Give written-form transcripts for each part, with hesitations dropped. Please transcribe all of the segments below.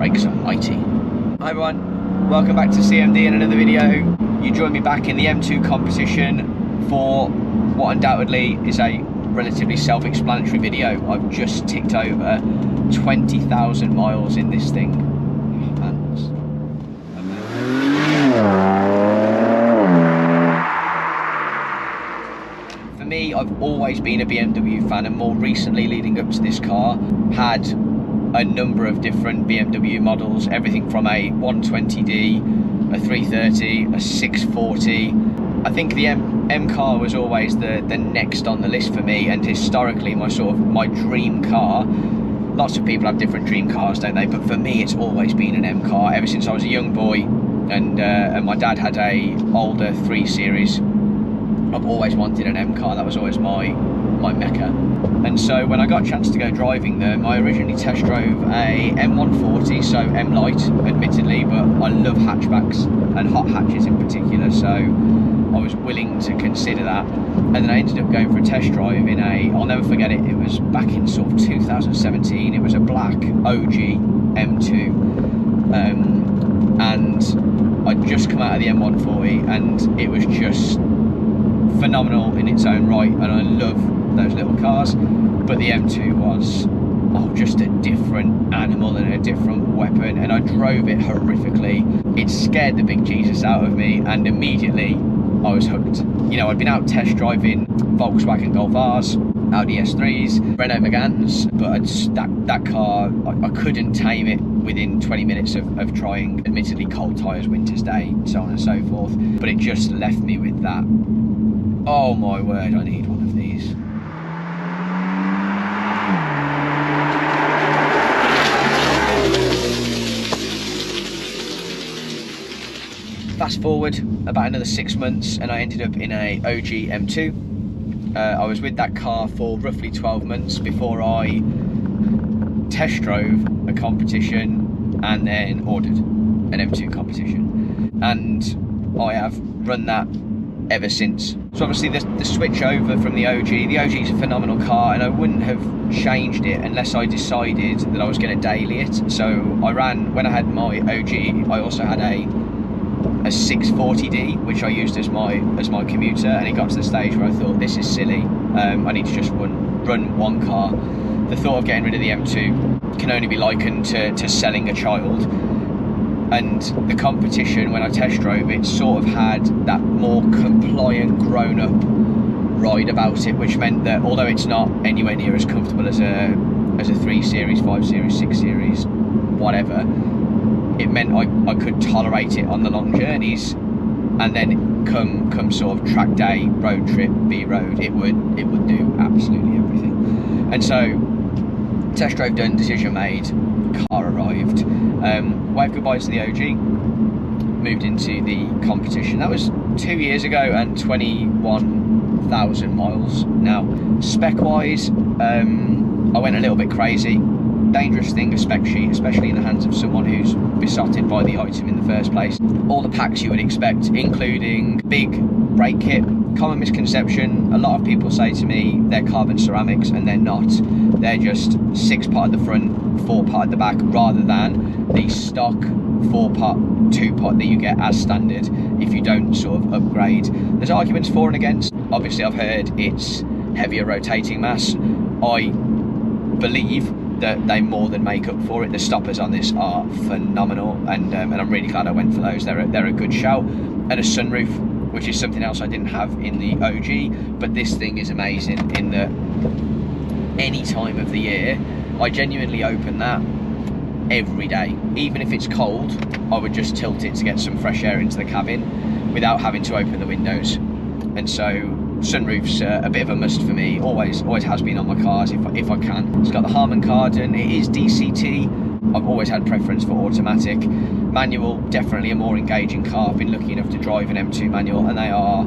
Brakes are mighty. Hi everyone, welcome back to CMD in another video. You join me back in the M2 competition for what undoubtedly is a relatively self-explanatory video. I've just ticked over 20,000 miles in this thing. Oh, man. For me, I've always been a BMW fan, and more recently, leading up to this car, had a number of different BMW models, everything from a 120D, a 330, a 640. I think the M car was always the next on the list for me, and historically my dream car. Lots of people have different dream cars, don't they? But for me, it's always been an M car ever since I was a young boy, and my dad had a older 3 Series. I've always wanted an M car. That was always my mecca. And so when I got a chance to go driving them, I originally test drove a M140, so M Light admittedly, but I love hatchbacks and hot hatches in particular, so I was willing to consider that. And then I ended up going for a test drive in I'll never forget it, it was back in sort of 2017, it was a black OG M2, and I'd just come out of the M140, and it was just phenomenal in its own right, and I love those little cars, but the M2 was just a different animal and a different weapon, and I drove it horrifically. It scared the big Jesus out of me, and immediately I was hooked. You know, I'd been out test driving Volkswagen Golf R's, Audi S3s, Renault Meganes, but that car, I couldn't tame it within 20 minutes of trying. Admittedly, cold tyres, winter's day, so on and so forth, but it just left me with that, oh my word, I need one of these. Fast forward about another 6 months, and I ended up in a OG M2. I was with that car for roughly 12 months before I test drove a competition and then ordered an M2 competition, and I have run that ever since. So obviously the switch over from the OG is a phenomenal car, and I wouldn't have changed it unless I decided that I was going to daily it. So I ran, when I had my OG, I also had a 640D, which I used as my commuter, and it got to the stage where I thought, this is silly, I need to just run one car. The thought of getting rid of the M2 can only be likened to selling a child, and the competition, when I test drove it, sort of had that more compliant, grown-up ride about it, which meant that although it's not anywhere near as comfortable as a 3 Series, 5 Series, 6 Series, whatever, it meant I could tolerate it on the long journeys, and then come sort of track day, road trip, B-road, it would do absolutely everything. And so, test drive done, decision made, car arrived, waved goodbye to the OG, moved into the competition. That was 2 years ago, and 21,000 miles. Now, spec-wise, I went a little bit crazy. Dangerous thing, a spec sheet, especially in the hands of someone who's besotted by the item in the first place. All the packs you would expect, including big brake kit. Common misconception, a lot of people say to me they're carbon ceramics, and they're not. They're just 6-pot at the front, 4-pot at the back, rather than the stock 4-pot, 2-pot that you get as standard if you don't sort of upgrade. There's arguments for and against. Obviously I've heard it's heavier rotating mass. I believe that they more than make up for it. The stoppers on this are phenomenal, and I'm really glad I went for those. They're a good shout. And a sunroof, which is something else I didn't have in the OG, but this thing is amazing in that any time of the year, I genuinely open that every day. Even if it's cold, I would just tilt it to get some fresh air into the cabin without having to open the windows. And so sunroof's a bit of a must for me, always has been on my cars if I can. It's got the Harmon Kardon, it is DCT. I've always had preference for automatic. Manual, definitely a more engaging car. I've been lucky enough to drive an M2 manual and they are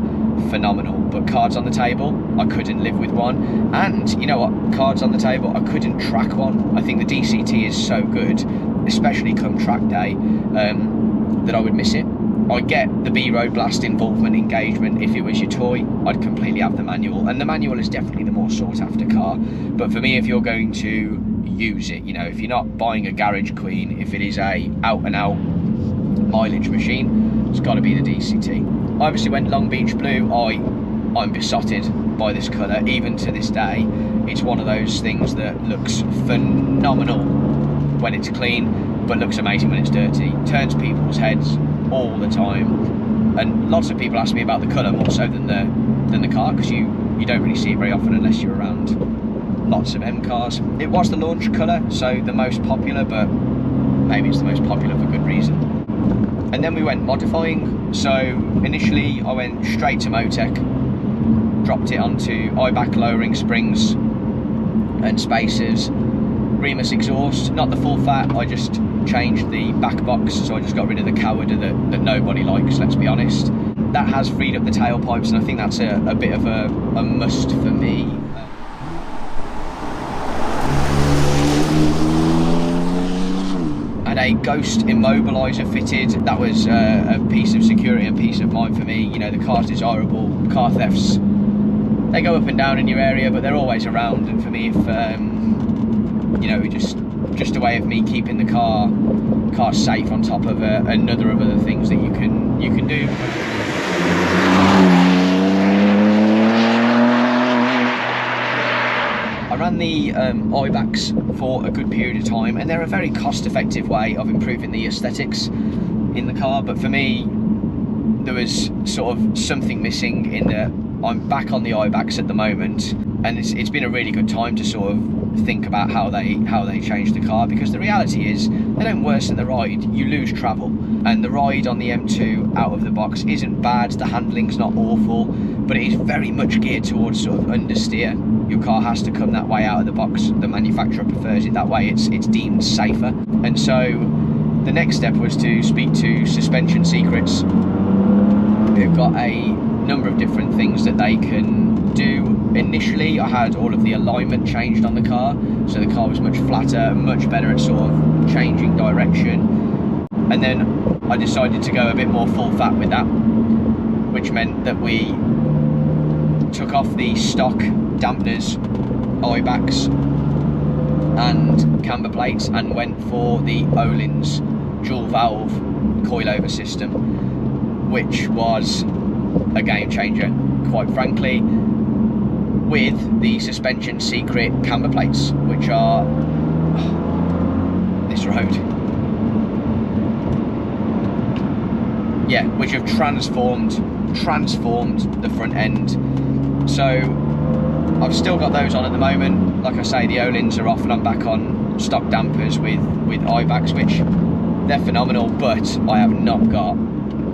phenomenal. But cards on the table, I couldn't live with one. And you know what, cards on the table, I couldn't track one. I think the DCT is so good, especially come track day, that I would miss it. I get the B-road blast involvement engagement. If it was your toy, I'd completely have the manual, and the manual is definitely the more sought after car. But for me, if you're going to use it, you know, if you're not buying a garage queen, if it is a out and out mileage machine, it's got to be the DCT. I obviously went Long Beach Blue. I'm besotted by this colour, even to this day. It's one of those things that looks phenomenal when it's clean, but looks amazing when it's dirty. Turns people's heads all the time, and lots of people ask me about the colour more so than the car, because you don't really see it very often unless you're around lots of M cars. It was the launch colour, so the most popular, but maybe it's the most popular for good reason. And then we went modifying. So initially I went straight to Motec, dropped it onto eibach lowering springs and spacers, remus exhaust, not the full fat. I just changed the back box, so I just got rid of the cowarder that nobody likes, let's be honest. That has freed up the tailpipes, and I think that's a bit of a must for me. And a ghost immobiliser fitted. That was a piece of security and peace of mind for me. You know, the car's desirable. Car thefts, they go up and down in your area, but they're always around. And for me, if you know, just a way of me keeping the car safe on top of another of other things that you can do. I ran the eibachs for a good period of time, and they're a very cost-effective way of improving the aesthetics in the car. But for me, there was sort of something missing in that I'm back on the eibachs at the moment, and it's been a really good time to sort of think about how they change the car, because the reality is they don't worsen the ride, you lose travel. And the ride on the M2 out of the box isn't bad, the handling's not awful, but it is very much geared towards sort of understeer. Your car has to come that way out of the box, the manufacturer prefers it that way, it's deemed safer. And so the next step was to speak to Suspension Secrets, who've got a number of different things that they can do. Initially I had all of the alignment changed on the car, so the car was much flatter, much better at sort of changing direction. And then I decided to go a bit more full fat with that, which meant that we took off the stock dampeners, eibachs and camber plates, and went for the Ohlins dual valve coilover system, which was a game changer, quite frankly, with the Suspension Secret camber plates, which are this road. Yeah, which have transformed the front end. So I've still got those on at the moment. Like I say, the Ohlins are off and I'm back on stock dampers with eibachs, which they're phenomenal, but I have not got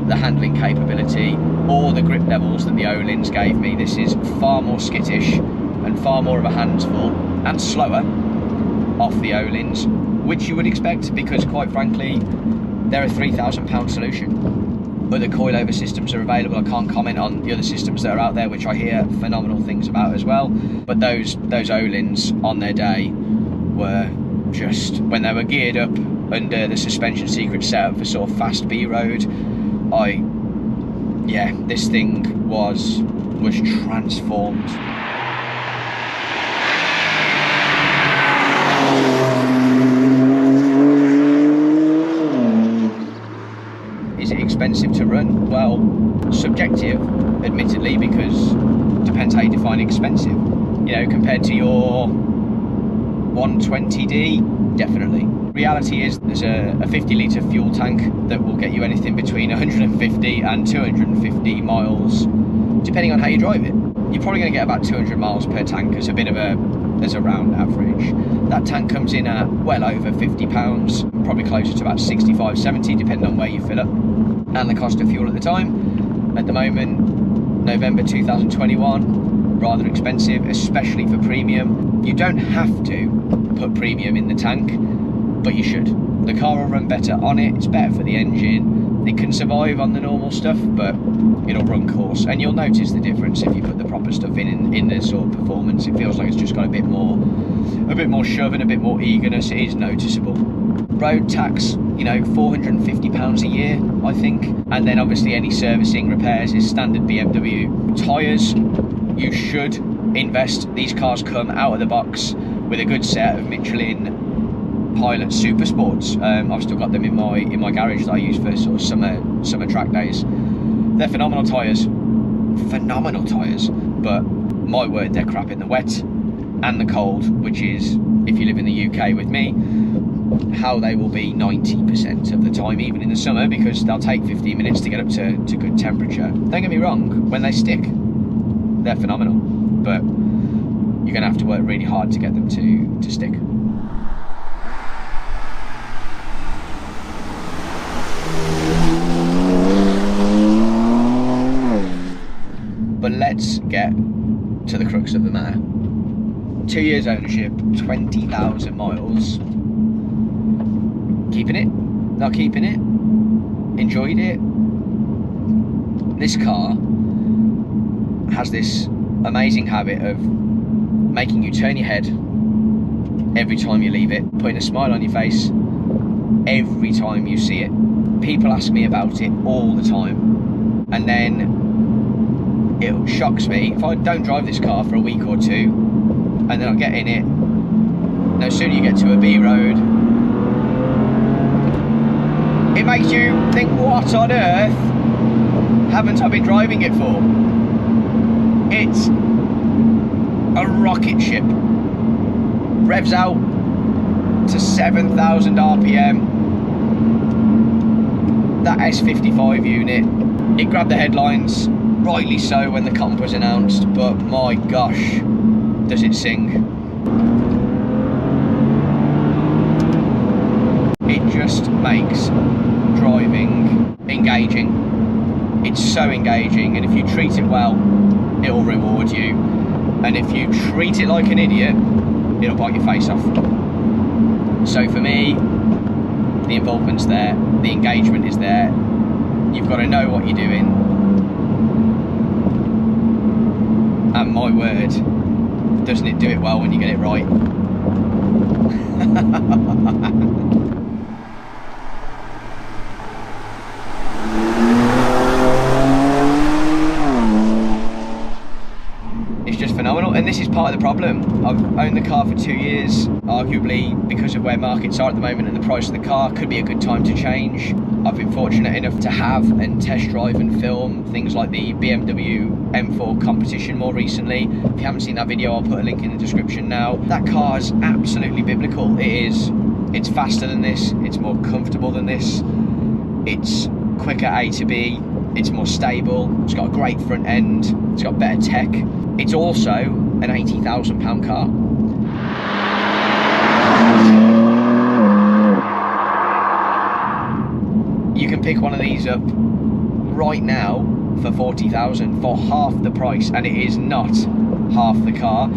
the handling capability or the grip levels that the Ohlins gave me. This is far more skittish and far more of a handsful and slower off the Ohlins, which you would expect, because quite frankly they're a £3,000 solution. Other coilover systems are available. I can't comment on the other systems that are out there, which I hear phenomenal things about as well, but those Ohlins on their day were just, when they were geared up under the Suspension Secret setup for sort of fast B-road, yeah, this thing was transformed. Is it expensive to run? Well, subjective, admittedly, because it depends how you define expensive. You know, compared to your 120D, definitely. Reality is there's a 50 litre fuel tank that will get you anything between 150 and 250 miles, depending on how you drive it. You're probably going to get about 200 miles per tank as a bit of as a round average. That tank comes in at well over £50, probably closer to about 65, 70, depending on where you fill up, and the cost of fuel at the time. At the moment, November 2021, rather expensive, especially for premium. You don't have to put premium in the tank, but you should. The car will run better on it, it's better for the engine. It can survive on the normal stuff, but it'll run coarse, and you'll notice the difference if you put the proper stuff in the sort of performance. It feels like it's just got a bit more shove and a bit more eagerness. It is noticeable. Road tax, you know, £450 a year, I think, and then obviously any servicing, repairs is standard BMW. Tyres, you should invest. These cars come out of the box with a good set of Michelin Pilot Super Sports. I've still got them in my garage that I use for sort of summer track days. They're phenomenal tyres, but my word, they're crap in the wet and the cold, which is, if you live in the UK with me, how they will be 90% of the time, even in the summer, because they'll take 15 minutes to get up to good temperature. Don't get me wrong, when they stick, they're phenomenal, but you're going to have to work really hard to get them to stick. But let's get to the crux of the matter. 2 years ownership, 20,000 miles. Keeping it? Not keeping it? Enjoyed it? This car has this amazing habit of making you turn your head every time you leave it, putting a smile on your face every time you see it. People ask me about it all the time, and then it shocks me if I don't drive this car for a week or two, and then I get in it. No sooner you get to a B road, it makes you think, what on earth haven't I been driving it for? It's a rocket ship. Revs out to 7,000 RPM. That S55 unit, it grabbed the headlines, rightly so, when the comp was announced, but my gosh, does it sing. It just makes driving engaging. It's so engaging, and if you treat it well, it'll reward you, and if you treat it like an idiot, it'll bite your face off. So for me, the involvement's there, the engagement is there. You've got to know what you're doing, and my word, doesn't it do it well when you get it right. It's just phenomenal, and this is part of the problem. I've owned the car for 2 years, arguably because of where markets are at the moment and the price of the car, could be a good time to change. I've been fortunate enough to have and test drive and film things like the BMW M2 Competition more recently. If you haven't seen that video, I'll put a link in the description now. That car is absolutely biblical. It's faster than this, it's more comfortable than this, it's quicker A to B, it's more stable, it's got a great front end, it's got better tech. It's also an £80,000 car. You can pick one of these up right now for 40,000 for half the price, and it is not half the car.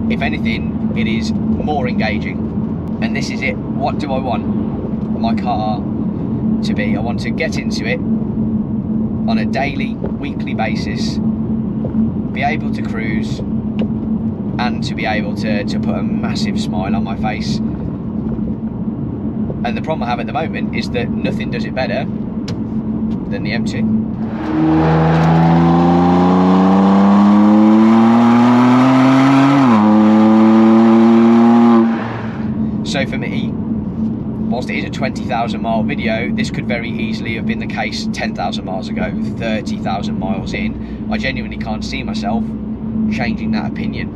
If anything, it is more engaging. And this is it. What do I want my car to be? I want to get into it on a daily, weekly basis, be able to cruise, and to be able to put a massive smile on my face. And the problem I have at the moment is that nothing does it better than the M2. So for me, whilst it is a 20,000 mile video, this could very easily have been the case 10,000 miles ago, 30,000 miles in. I genuinely can't see myself changing that opinion.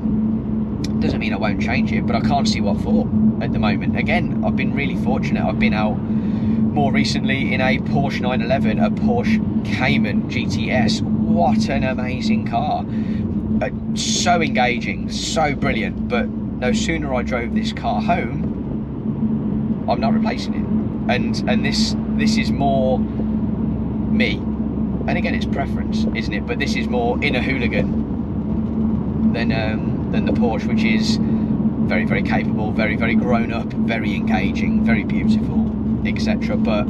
doesn't mean I won't change it, but I can't see what for at the moment. Again, I've been really fortunate. I've been out more recently in a Porsche 911, a Porsche Cayman GTS. What an amazing car. So engaging, so brilliant, but no sooner I drove this car home, I'm not replacing it. And this is more me. And again, it's preference, isn't it? But this is more inner hooligan than the Porsche, which is very, very capable, very, very grown up, very engaging, very beautiful, etc. But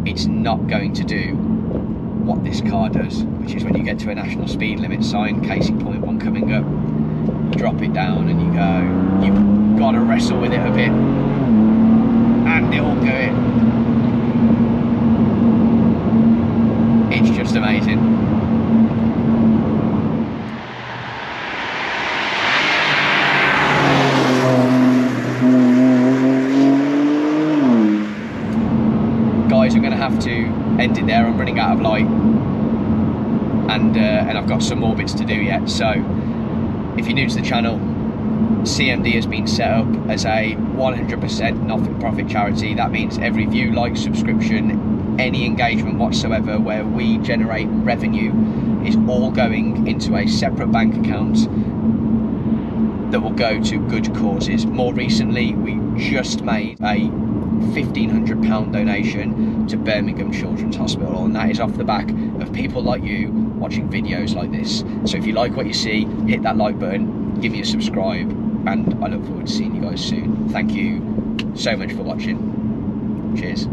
it's not going to do what this car does, which is when you get to a national speed limit sign, casing point 1 coming up, you drop it down and you go, you've got to wrestle with it a bit, and it'll do it. It's just amazing. Guys, I'm going to have to end it there. I'm running out of light, and I've got some more bits to do yet. So if you're new to the channel, CMD has been set up as a 100% not-for-profit charity. That means every view, like, subscription, any engagement whatsoever where we generate revenue is all going into a separate bank account that will go to good causes. More recently, we just made a £1,500 donation to Birmingham Children's Hospital, and that is off the back of people like you watching videos like this. So if you like what you see, hit that like button, give me a subscribe, and I look forward to seeing you guys soon. Thank you so much for watching. Cheers.